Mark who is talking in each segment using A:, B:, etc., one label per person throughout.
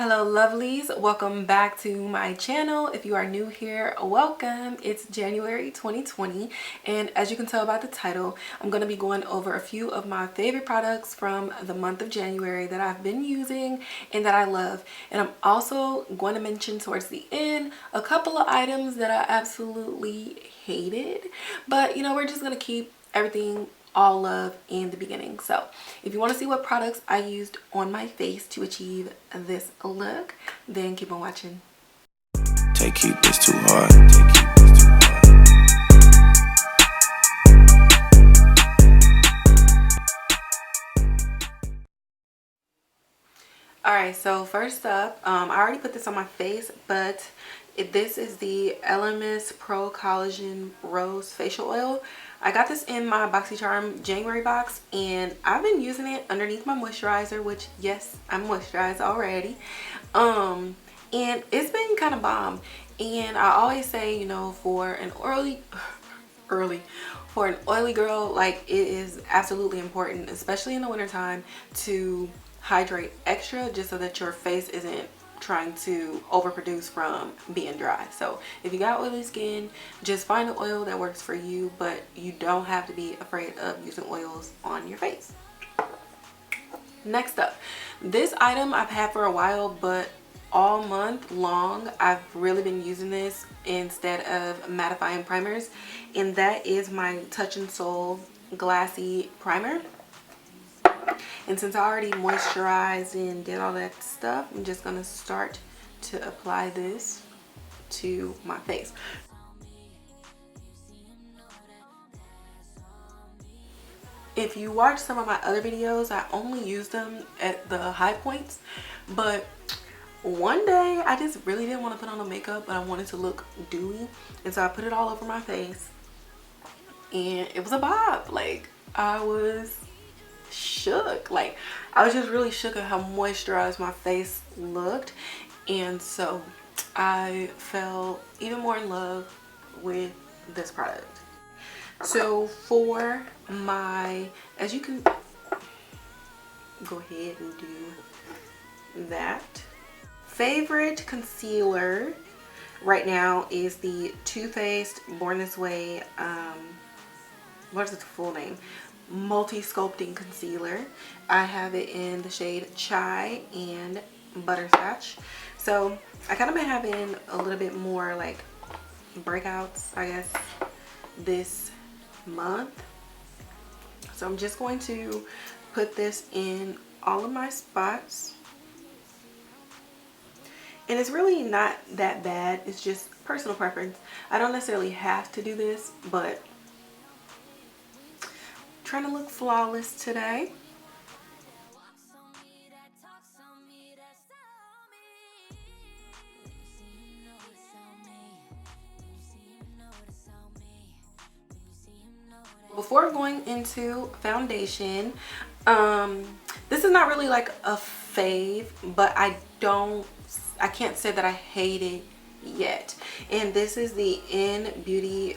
A: Hello lovelies, welcome back to my channel. If you are new here, welcome. It's January 2020 and as you can tell by the title, I'm going to be going over a few of my favorite products from the month of January that I've been using and that I love. And I'm also going to mention towards the end a couple of items that I absolutely hated, but you know, we're just going to keep everything all love in the beginning. So if you want to see what products I used on my face to achieve this look, then keep on watching.
B: Keep this too hard.
A: Alright, so first up, I already put this on my face, but this is the Elemis Pro Collagen Rose Facial Oil. I got this in my BoxyCharm January box and I've been using it underneath my moisturizer, which yes, I'm moisturized already. And it's been kind of bomb. And I always say, you know, for an oily girl, like, it is absolutely important, especially in the wintertime, to hydrate extra just so that your face isn't trying to overproduce from being dry. So if you got oily skin, just find an oil that works for you, but you don't have to be afraid of using oils on your face. Next up, this item I've had for a while, but all month long I've really been using this instead of mattifying primers, and that is my Touch in Sol Glassy Primer. And since I already moisturized and did all that stuff, I'm just going to start to apply this to my face. If you watch some of my other videos, I only use them at the high points, but one day I just really didn't want to put on the makeup, but I wanted to look dewy, and so I put it all over my face and it was a bob. Like, I was shook. Like, I was just really shook at how moisturized my face looked, and so I fell even more in love with this product. So for my, as you can go ahead and do that, favorite concealer right now is the Too Faced Born This Way, what is its full name? Multi-sculpting concealer. I have it in the shade Chai and Butterscotch. So I kind of been having a little bit more like breakouts, I guess, this month. So I'm just going to put this in all of my spots. And it's really not that bad. It's just personal preference. I don't necessarily have to do this, but trying to look flawless today. Before going into foundation, this is not really like a fave, but I can't say that I hate it yet. And this is the In Beauty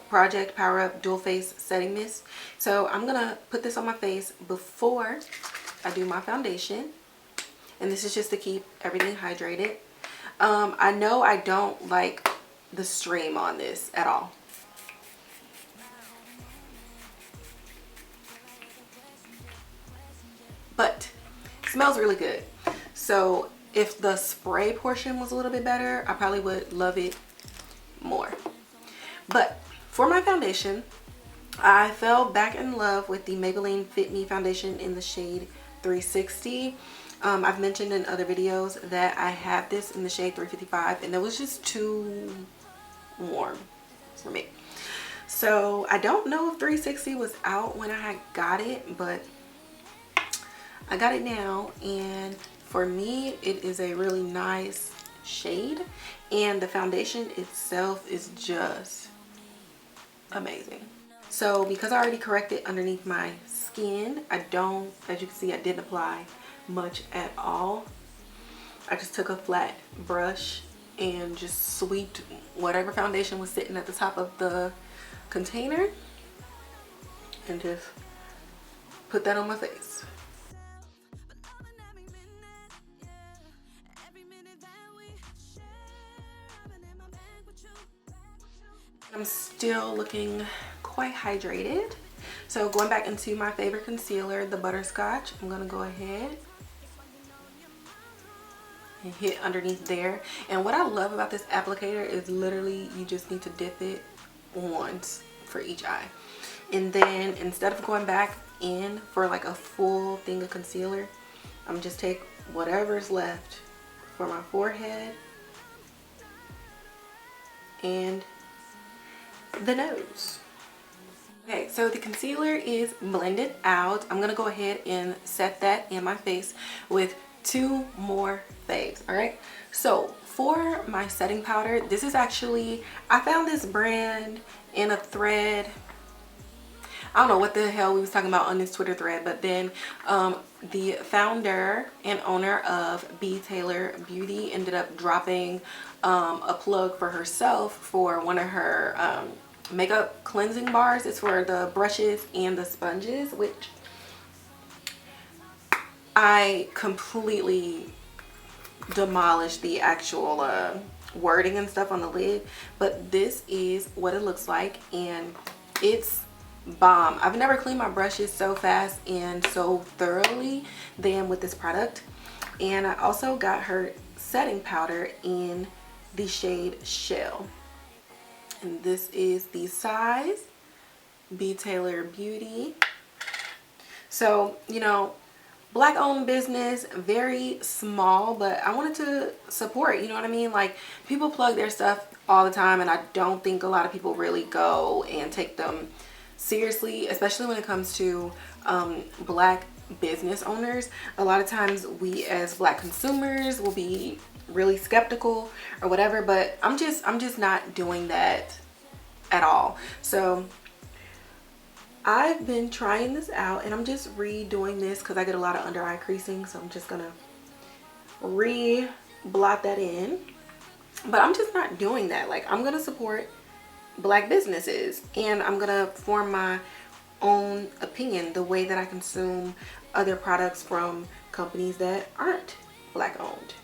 A: Project Power Up Dual Face Setting Mist. So I'm gonna put this on my face before I do my foundation, and this is just to keep everything hydrated. I know I don't like the stream on this at all, but it smells really good. So if the spray portion was a little bit better, I probably would love it more. But for my foundation, I fell back in love with the Maybelline Fit Me foundation in the shade 360. I've mentioned in other videos that I have this in the shade 355, and it was just too warm for me. So I don't know if 360 was out when I had got it, but I got it now, and for me it is a really nice shade, and the foundation itself is just amazing. So because I already corrected underneath my skin, I don't, as you can see, I didn't apply much at all. I just took a flat brush and just sweeped whatever foundation was sitting at the top of the container and just put that on my face. I'm still looking quite hydrated. So going back into my favorite concealer, the Butterscotch, I'm gonna go ahead and hit underneath there. And what I love about this applicator is literally you just need to dip it once for each eye. And then instead of going back in for like a full thing of concealer, I'm just take whatever's left for my forehead and the nose. Okay, so the concealer is blended out. I'm gonna go ahead and set that in my face with 2 more Favs. All right, so for my setting powder, this is actually, I found this brand in a thread. I don't know what the hell we was talking about on this Twitter thread, but then the founder and owner of B. Taylor Beauty ended up dropping a plug for herself for one of her makeup cleansing bars. It's for the brushes and the sponges, which I completely demolished the actual wording and stuff on the lid, but this is what it looks like, and it's bomb. I've never cleaned my brushes so fast and so thoroughly than with this product. And I also got her setting powder in the shade Shell, and this is the size B. Taylor Beauty. So, you know, Black owned business, very small, but I wanted to support, you know what I mean? Like, people plug their stuff all the time, and I don't think a lot of people really go and take them seriously, especially when it comes to Black business owners. A lot of times we as Black consumers will be really skeptical or whatever, but I'm just not doing that at all. So I've been trying this out, and I'm just redoing this because I get a lot of under eye creasing, so I'm just gonna blot that in. But I'm just not doing that. Like, I'm gonna support Black businesses, and I'm gonna form my own opinion the way that I consume other products from companies that aren't Black owned.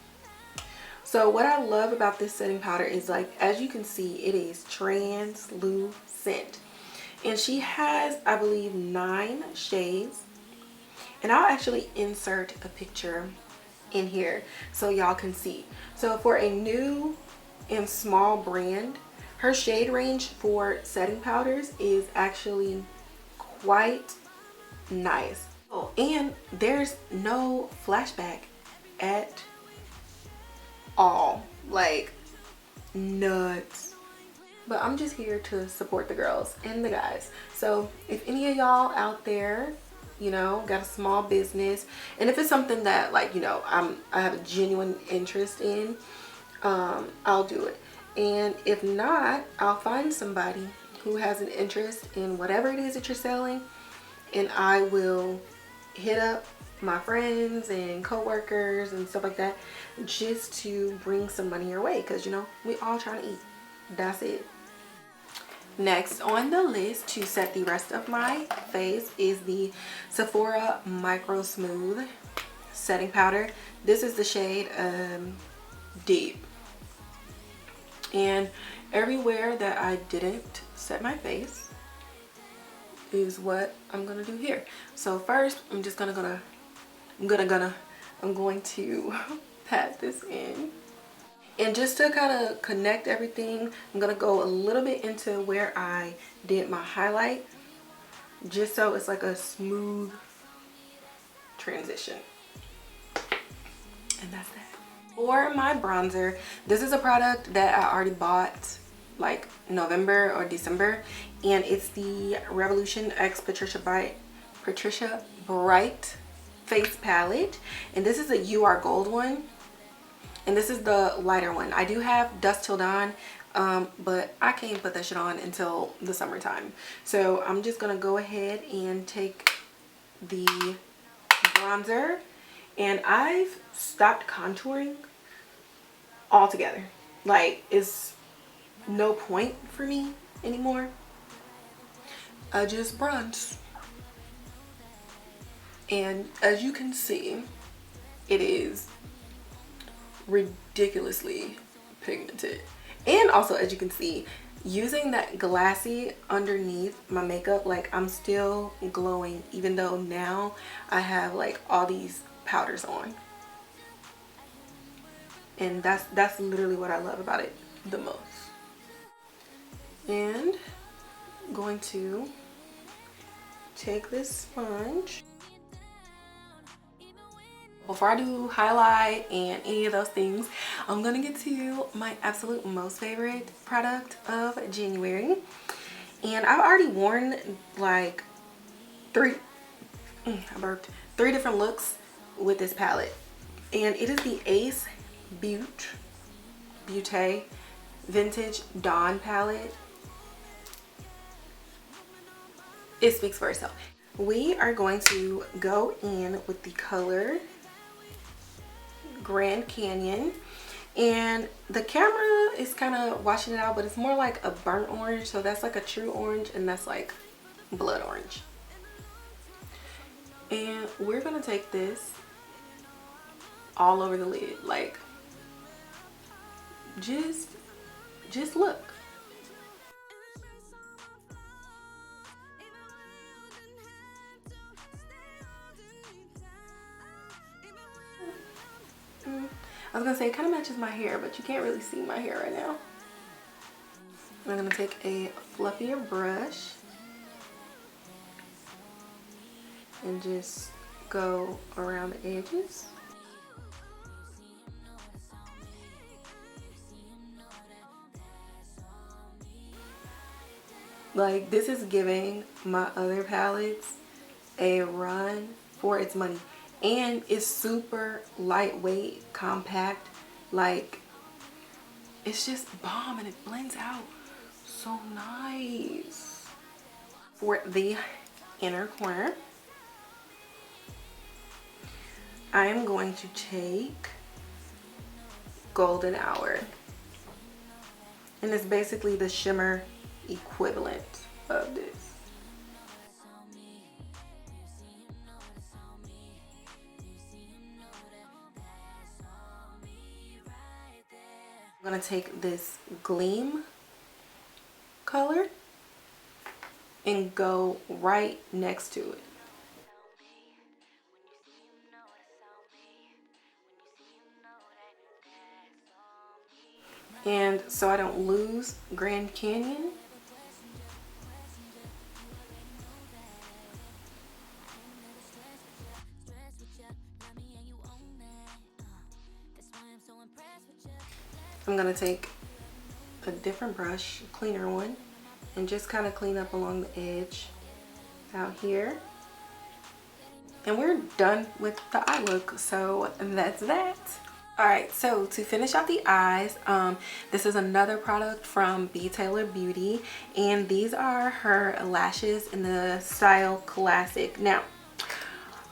A: So what I love about this setting powder is, like, as you can see, it is translucent. And she has, I believe, 9 shades. And I'll actually insert a picture in here so y'all can see. So for a new and small brand, her shade range for setting powders is actually quite nice. Oh, and there's no flashback at all. Like, nuts. But I'm just here to support the girls and the guys. So if any of y'all out there, you know, got a small business, and if it's something that, like, you know, I have a genuine interest in, I'll do it. And if not, I'll find somebody who has an interest in whatever it is that you're selling, and I will hit up my friends and co-workers and stuff like that just to bring some money your way, because, you know, we all trying to eat. That's it. Next on the list to set the rest of my face is the Sephora Micro Smooth setting powder. This is the shade Deep. And everywhere that I didn't set my face is what I'm gonna do here. So first, I'm going to pat this in. And just to kind of connect everything, I'm going to go a little bit into where I did my highlight, just so it's like a smooth transition. And that's that. For my bronzer, this is a product that I already bought like November or December, and it's the Revolution X Patricia Bright Face Palette. And this is a UR Gold one. And this is the lighter one. I do have Dusk Till Dawn, but I can't put that shit on until the summertime. So I'm just going to go ahead and take the bronzer. And I've stopped contouring altogether. Like, it's no point for me anymore. I just bronze. And as you can see, it is ridiculously pigmented. And also, as you can see, using that glassy underneath my makeup, like I'm still glowing even though now I have like all these powders on. And that's literally what I love about it the most. And I'm going to take this sponge. Before I do highlight and any of those things, I'm gonna get to my absolute most favorite product of January. And I've already worn like three different looks with this palette. And it is the Ace Beauté Vintage Dawn palette. It speaks for itself. We are going to go in with the color Grand Canyon, and the camera is kind of washing it out, but it's more like a burnt orange, so that's like a true orange and that's like blood orange. And we're gonna take this all over the lid, like just look. I was gonna say it kind of matches my hair, but you can't really see my hair right now. I'm gonna take a fluffier brush and just go around the edges. Like, this is giving my other palettes a run for its money. And it's super lightweight, compact. Like, it's just bomb and it blends out so nice. For the inner corner, I'm going to take Golden Hour. And it's basically the shimmer equivalent of this. I'm gonna take this Gleam color and go right next to it. And so I don't lose Grand Canyon, I'm gonna take a different brush, a cleaner one, and just kind of clean up along the edge out here. And we're done with the eye look, so that's that. Alright, so to finish out the eyes, this is another product from B. Taylor Beauty, and these are her lashes in the style Classic. Now,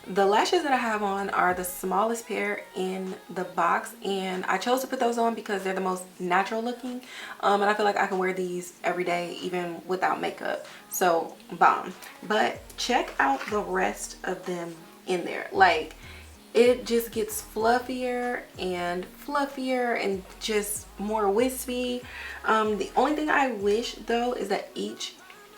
A: the lashes that I have on are the smallest pair in the box, and I chose to put those on because they're the most natural looking, and I feel like I can wear these every day even without makeup, so bomb. But check out the rest of them in there. Like, it just gets fluffier and just more wispy. The only thing I wish though is that each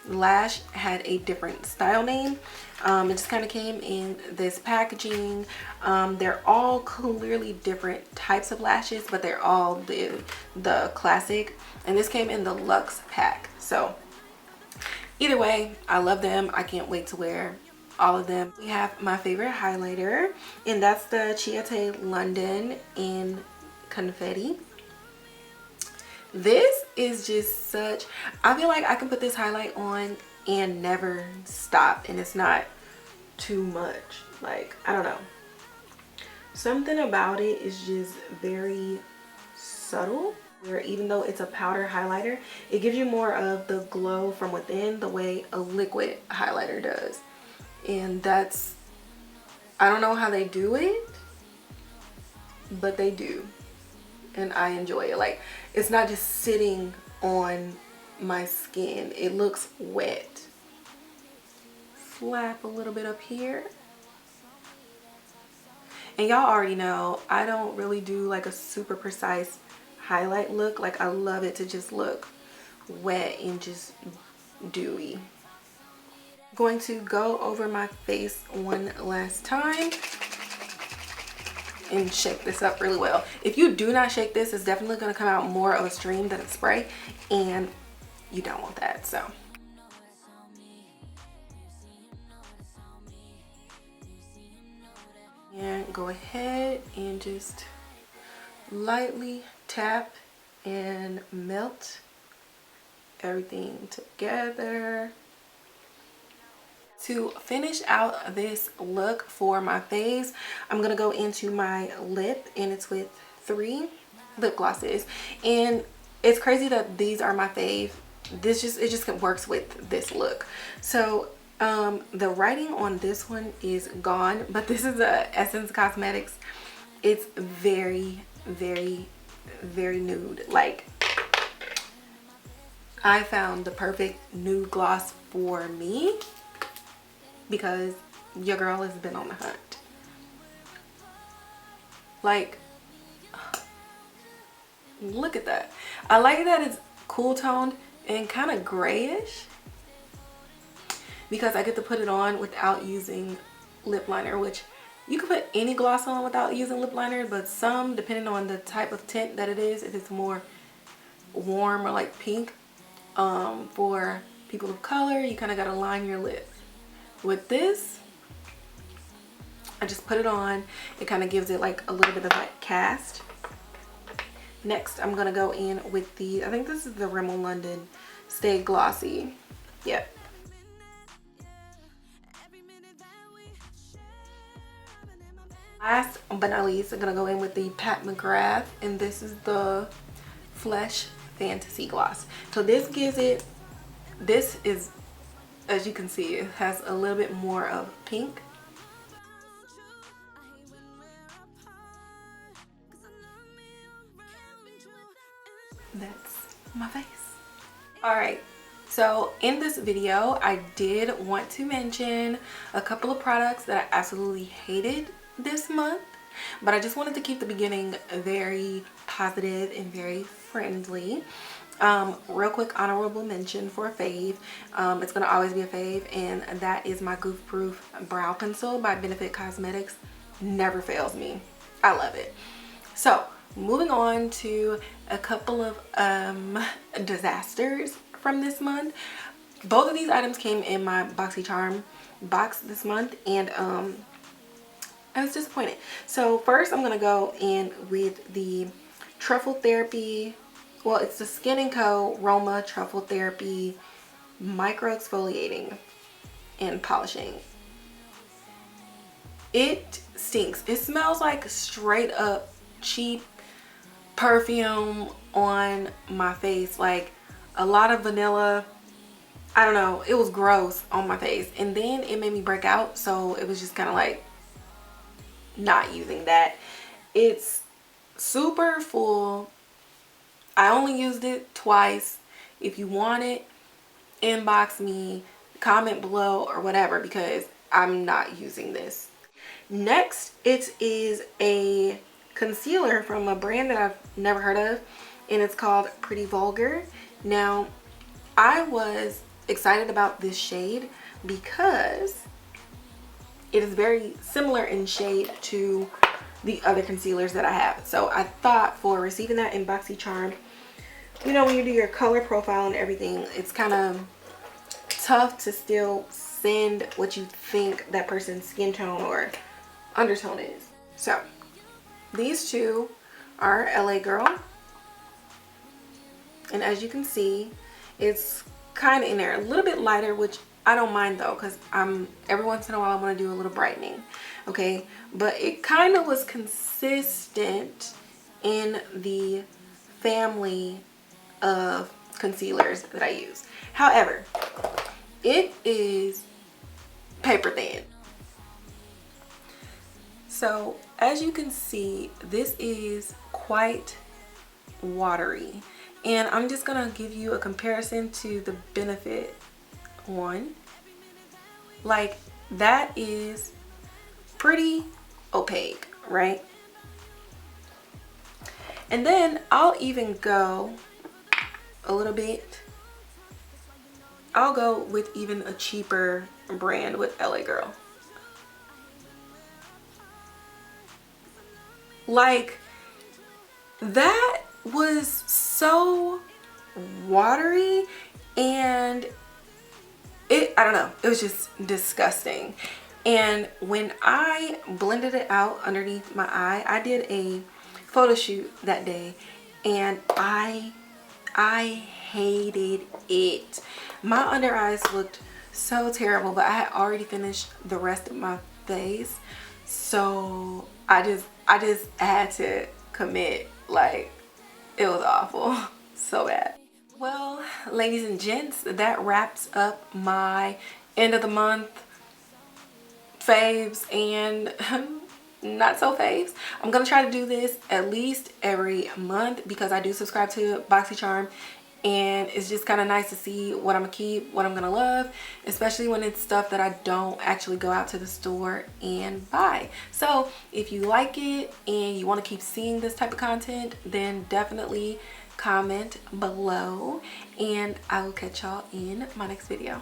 A: lash had a different style name. It just kind of came in this packaging. They're all clearly different types of lashes, but they're all the Classic, and this came in the Luxe pack. So either way, I love them. I can't wait to wear all of them. We have my favorite highlighter, and that's the Chiate London in Confetti. This is just such, I feel like I can put this highlight on and never stop, and it's not too much. Like, I don't know, something about it is just very subtle, where even though it's a powder highlighter, it gives you more of the glow from within the way a liquid highlighter does. And that's, I don't know how they do it, but they do, and I enjoy it. Like, it's not just sitting on my skin, it looks wet. Slap a little bit up here, and y'all already know I don't really do like a super precise highlight look. Like, I love it to just look wet and just dewy. Going to go over my face one last time and shake this up really well. If you do not shake this, it's definitely going to come out more of a stream than a spray, and you don't want that. So and go ahead and just lightly tap and melt everything together. To finish out this look for my face, I'm gonna go into my lip, and it's with 3 lip glosses, and it's crazy that these are my fave. It just works with this look. So the writing on this one is gone, but this is a Essence Cosmetics. It's very, very, very nude. Like, I found the perfect nude gloss for me because your girl has been on the hunt. Like, look at that. I like that it's cool toned and kind of grayish because I get to put it on without using lip liner, which you can put any gloss on without using lip liner, but some, depending on the type of tint that it is, if it's more warm or like pink, for people of color, you kind of got to line your lips. With this, I just put it on. It kind of gives it like a little bit of like cast. Next, I'm going to go in with the, I think this is the Rimmel London Stay Glossy. Yep. Last but not least, I'm going to go in with the Pat McGrath, and this is the Flesh Fantasy Gloss. So this gives it, this is, as you can see, it has a little bit more of pink. That's my face. Alright, so in this video, I did want to mention a couple of products that I absolutely hated this month, but I just wanted to keep the beginning very positive and very friendly. Real quick honorable mention for a fave. It's gonna always be a fave, and that is my Goof Proof Brow Pencil by Benefit Cosmetics. Never fails me. I love it. So moving on to a couple of disasters from this month. Both of these items came in my BoxyCharm box this month, and I was disappointed. So first, I'm gonna go in with the Truffle Therapy. Well, it's the Skin & Co. Roma Truffle Therapy Micro Exfoliating and Polishing. It stinks. It smells like straight up cheap perfume on my face. Like a lot of vanilla. I don't know. It was gross on my face. And then it made me break out. So it was just kind of like not using that. It's super full. I only used it twice. If you want it, inbox me, comment below or whatever, because I'm not using this. Next, it is a concealer from a brand that I've never heard of, and it's called Pretty Vulgar. Now, I was excited about this shade because it is very similar in shade to the other concealers that I have. So I thought, for receiving that in BoxyCharm, you know, when you do your color profile and everything, it's kind of tough to still send what you think that person's skin tone or undertone is. So these two are LA Girl, and as you can see, it's kind of in there a little bit lighter, which I don't mind though, because every once in a while I want to do a little brightening. Okay, but it kind of was consistent in the family of concealers that I use. However, it is paper thin. So as you can see, this is quite watery, and I'm just gonna give you a comparison to the Benefit one. Like, that is pretty opaque, right? And then I'll even go a little bit I'll go with even a cheaper brand with LA Girl. Like, that was so watery, and I don't know, it was just disgusting. And when I blended it out underneath my eye, I did a photo shoot that day, and I hated it. My under eyes looked so terrible, but I had already finished the rest of my face, so I just had to commit. Like, it was awful. So bad. Well, ladies and gents, that wraps up my end of the month faves and not so faves. I'm gonna try to do this at least every month because I do subscribe to BoxyCharm, and it's just kind of nice to see what I'm gonna keep, what I'm gonna love, especially when it's stuff that I don't actually go out to the store and buy. So if you like it and you want to keep seeing this type of content, then definitely comment below, and I will catch y'all in my next video.